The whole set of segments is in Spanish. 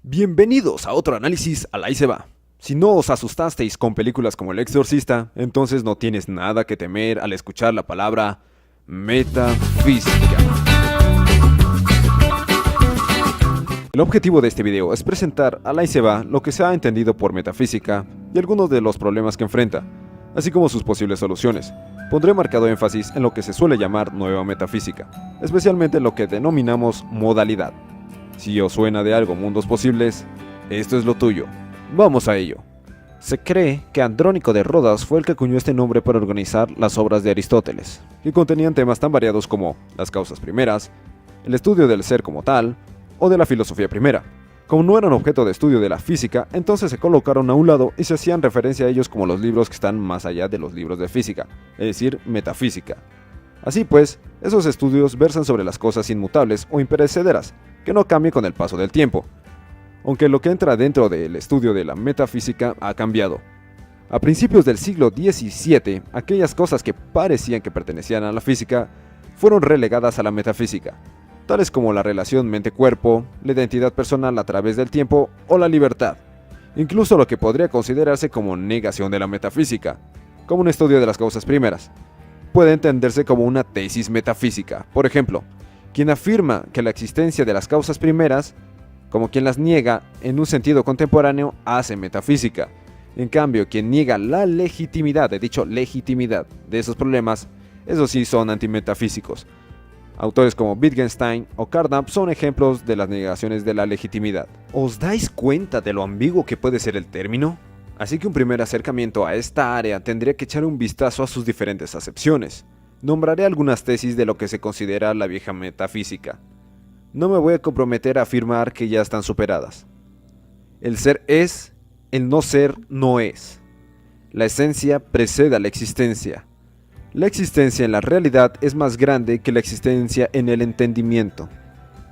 Bienvenidos a otro análisis al Ahí se va. Si no os asustasteis con películas como El Exorcista, entonces no tienes nada que temer al escuchar la palabra metafísica. El objetivo de este video es presentar al Ahí se va lo que se ha entendido por metafísica y algunos de los problemas que enfrenta, así como sus posibles soluciones. Pondré marcado énfasis en lo que se suele llamar nueva metafísica, especialmente lo que denominamos modalidad. Si os suena de algo mundos posibles, esto es lo tuyo. Vamos a ello. Se cree que Andrónico de Rodas fue el que acuñó este nombre para organizar las obras de Aristóteles, que contenían temas tan variados como las causas primeras, el estudio del ser como tal, o de la filosofía primera. Como no eran objeto de estudio de la física, entonces se colocaron a un lado y se hacían referencia a ellos como los libros que están más allá de los libros de física, es decir, metafísica. Así pues, esos estudios versan sobre las cosas inmutables o imperecederas, que no cambien con el paso del tiempo, aunque lo que entra dentro del estudio de la metafísica ha cambiado. A principios del siglo XVII, aquellas cosas que parecían que pertenecían a la física fueron relegadas a la metafísica, tales como la relación mente-cuerpo, la identidad personal a través del tiempo o la libertad, incluso lo que podría considerarse como negación de la metafísica, como un estudio de las causas primeras. Puede entenderse como una tesis metafísica, por ejemplo, quien afirma que la existencia de las causas primeras, como quien las niega en un sentido contemporáneo, hace metafísica. En cambio, quien niega la legitimidad, he dicho legitimidad, de esos problemas, esos sí son antimetafísicos. Autores como Wittgenstein o Carnap son ejemplos de las negaciones de la legitimidad. ¿Os dais cuenta de lo ambiguo que puede ser el término? Así que un primer acercamiento a esta área tendría que echar un vistazo a sus diferentes acepciones. Nombraré algunas tesis de lo que se considera la vieja metafísica. No me voy a comprometer a afirmar que ya están superadas. El ser es, el no ser no es. La esencia precede a la existencia. La existencia en la realidad es más grande que la existencia en el entendimiento.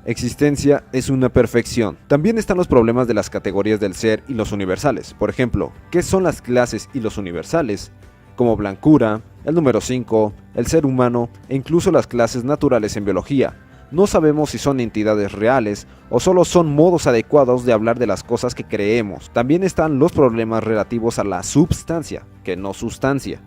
Existencia es una perfección. También están los problemas de las categorías del ser y los universales. Por ejemplo, ¿qué son las clases y los universales? Como blancura, el número 5, el ser humano e incluso las clases naturales en biología. No sabemos si son entidades reales o solo son modos adecuados de hablar de las cosas que creemos. También están los problemas relativos a la substancia, que no sustancia,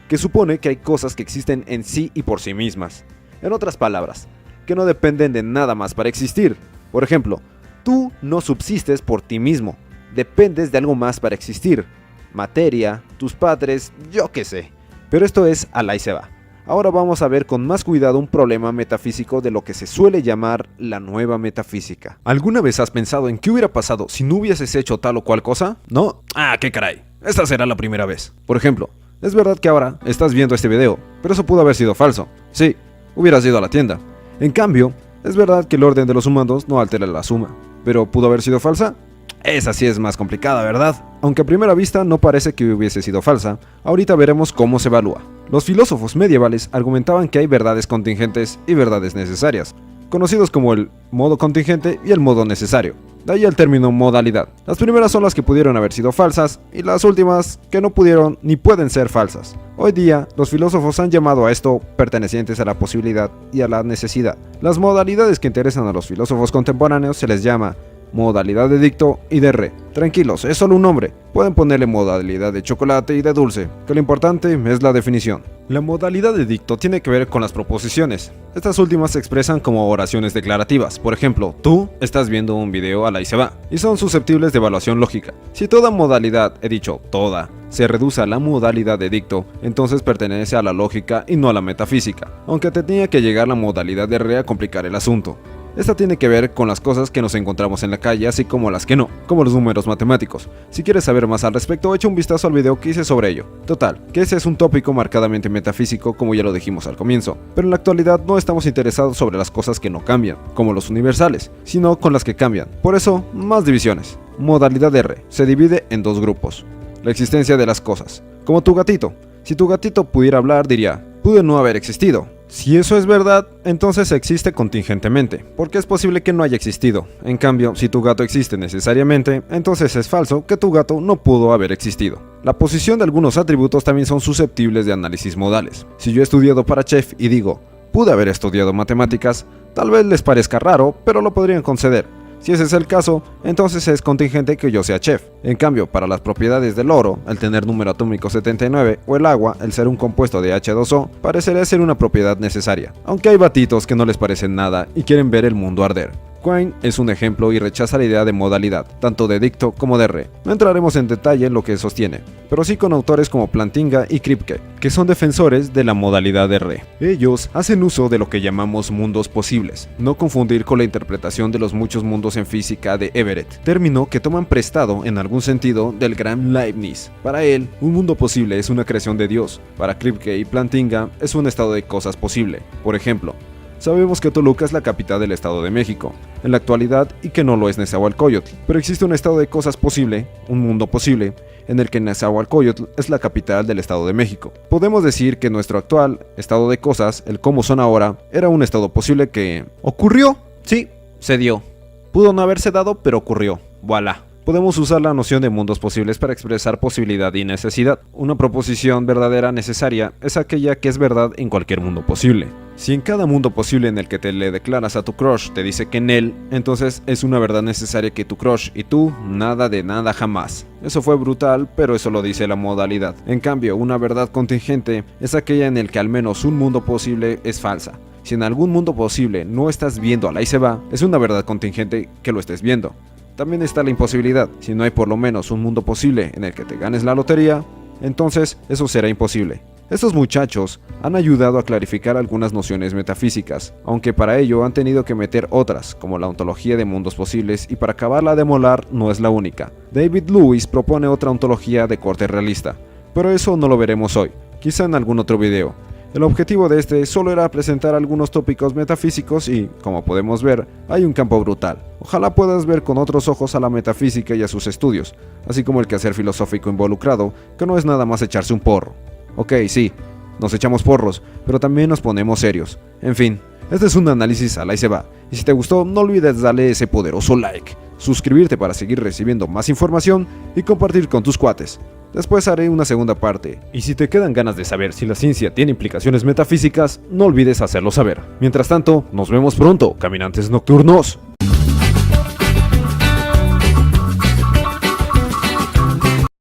que supone que hay cosas que existen en sí y por sí mismas. En otras palabras, que no dependen de nada más para existir. Por ejemplo, tú no subsistes por ti mismo, dependes de algo más para existir. Materia, tus padres, yo qué sé. Pero esto es al ahí se va. Ahora vamos a ver con más cuidado un problema metafísico de lo que se suele llamar la nueva metafísica. ¿Alguna vez has pensado en qué hubiera pasado si no hubieses hecho tal o cual cosa? ¿No? Ah, qué caray. Esta será la primera vez. Por ejemplo, es verdad que ahora estás viendo este video, pero eso pudo haber sido falso. Sí, hubieras ido a la tienda. En cambio, es verdad que el orden de los humanos no altera la suma, pero ¿pudo haber sido falsa? Esa sí es más complicada, ¿verdad? Aunque a primera vista no parece que hubiese sido falsa, ahorita veremos cómo se evalúa. Los filósofos medievales argumentaban que hay verdades contingentes y verdades necesarias, conocidos como el modo contingente y el modo necesario. De ahí el término modalidad. Las primeras son las que pudieron haber sido falsas y las últimas que no pudieron ni pueden ser falsas. Hoy día, los filósofos han llamado a esto pertenecientes a la posibilidad y a la necesidad. Las modalidades que interesan a los filósofos contemporáneos se les llama modalidad de dicto y de re. Tranquilos, es solo un nombre. Pueden ponerle modalidad de chocolate y de dulce, que lo importante es la definición. La modalidad de dicto tiene que ver con las proposiciones. Estas últimas se expresan como oraciones declarativas. Por ejemplo, tú estás viendo un video al ahí se va, y son susceptibles de evaluación lógica. Si toda modalidad, he dicho toda, se reduce a la modalidad de dicto, entonces pertenece a la lógica y no a la metafísica, aunque te tenía que llegar la modalidad de re a complicar el asunto. Esta tiene que ver con las cosas que nos encontramos en la calle, así como las que no, como los números matemáticos. Si quieres saber más al respecto, echa un vistazo al video que hice sobre ello. Total, que ese es un tópico marcadamente metafísico, como ya lo dijimos al comienzo, pero en la actualidad no estamos interesados sobre las cosas que no cambian, como los universales, sino con las que cambian. Por eso, más divisiones. Modalidad R se divide en dos grupos. La existencia de las cosas, como tu gatito. Si tu gatito pudiera hablar, diría, pude no haber existido. Si eso es verdad, entonces existe contingentemente, porque es posible que no haya existido. En cambio, si tu gato existe necesariamente, entonces es falso que tu gato no pudo haber existido. La posición de algunos atributos también son susceptibles de análisis modales. Si yo he estudiado para chef y digo, pude haber estudiado matemáticas, tal vez les parezca raro, pero lo podrían conceder. Si ese es el caso, entonces es contingente que yo sea chef. En cambio, para las propiedades del oro, el tener número atómico 79, o el agua, el ser un compuesto de H2O, parecería ser una propiedad necesaria. Aunque hay batitos que no les parecen nada y quieren ver el mundo arder. Quine es un ejemplo y rechaza la idea de modalidad, tanto de dicto como de re. No entraremos en detalle en lo que sostiene, pero sí con autores como Plantinga y Kripke, que son defensores de la modalidad de re. Ellos hacen uso de lo que llamamos mundos posibles, no confundir con la interpretación de los muchos mundos en física de Everett, término que toman prestado en algún sentido del gran Leibniz. Para él, un mundo posible es una creación de Dios. Para Kripke y Plantinga es un estado de cosas posible. Por ejemplo, sabemos que Toluca es la capital del Estado de México, en la actualidad, y que no lo es Nezahualcóyotl, pero existe un estado de cosas posible, un mundo posible, en el que Nezahualcóyotl es la capital del Estado de México. Podemos decir que nuestro actual estado de cosas, el cómo son ahora, era un estado posible que... ¿ocurrió? Sí, se dio. Pudo no haberse dado, pero ocurrió. Voilà. Podemos usar la noción de mundos posibles para expresar posibilidad y necesidad. Una proposición verdadera necesaria es aquella que es verdad en cualquier mundo posible. Si en cada mundo posible en el que te le declaras a tu crush te dice que en él, entonces es una verdad necesaria que tu crush y tú, nada de nada jamás. Eso fue brutal, pero eso lo dice la modalidad. En cambio, una verdad contingente es aquella en el que al menos un mundo posible es falsa. Si en algún mundo posible no estás viendo a la y se va, es una verdad contingente que lo estés viendo. También está la imposibilidad. Si no hay por lo menos un mundo posible en el que te ganes la lotería, entonces eso será imposible. Estos muchachos han ayudado a clarificar algunas nociones metafísicas, aunque para ello han tenido que meter otras, como la ontología de mundos posibles, y para acabarla de molar no es la única. David Lewis propone otra ontología de corte realista, pero eso no lo veremos hoy, quizá en algún otro video. El objetivo de este solo era presentar algunos tópicos metafísicos y, como podemos ver, hay un campo brutal. Ojalá puedas ver con otros ojos a la metafísica y a sus estudios, así como el quehacer filosófico involucrado, que no es nada más echarse un porro. Ok, sí, nos echamos porros, pero también nos ponemos serios. En fin, este es un análisis a la y se va, y si te gustó no olvides darle ese poderoso like, suscribirte para seguir recibiendo más información y compartir con tus cuates. Después haré una segunda parte, y si te quedan ganas de saber si la ciencia tiene implicaciones metafísicas, no olvides hacerlo saber. Mientras tanto, nos vemos pronto, caminantes nocturnos.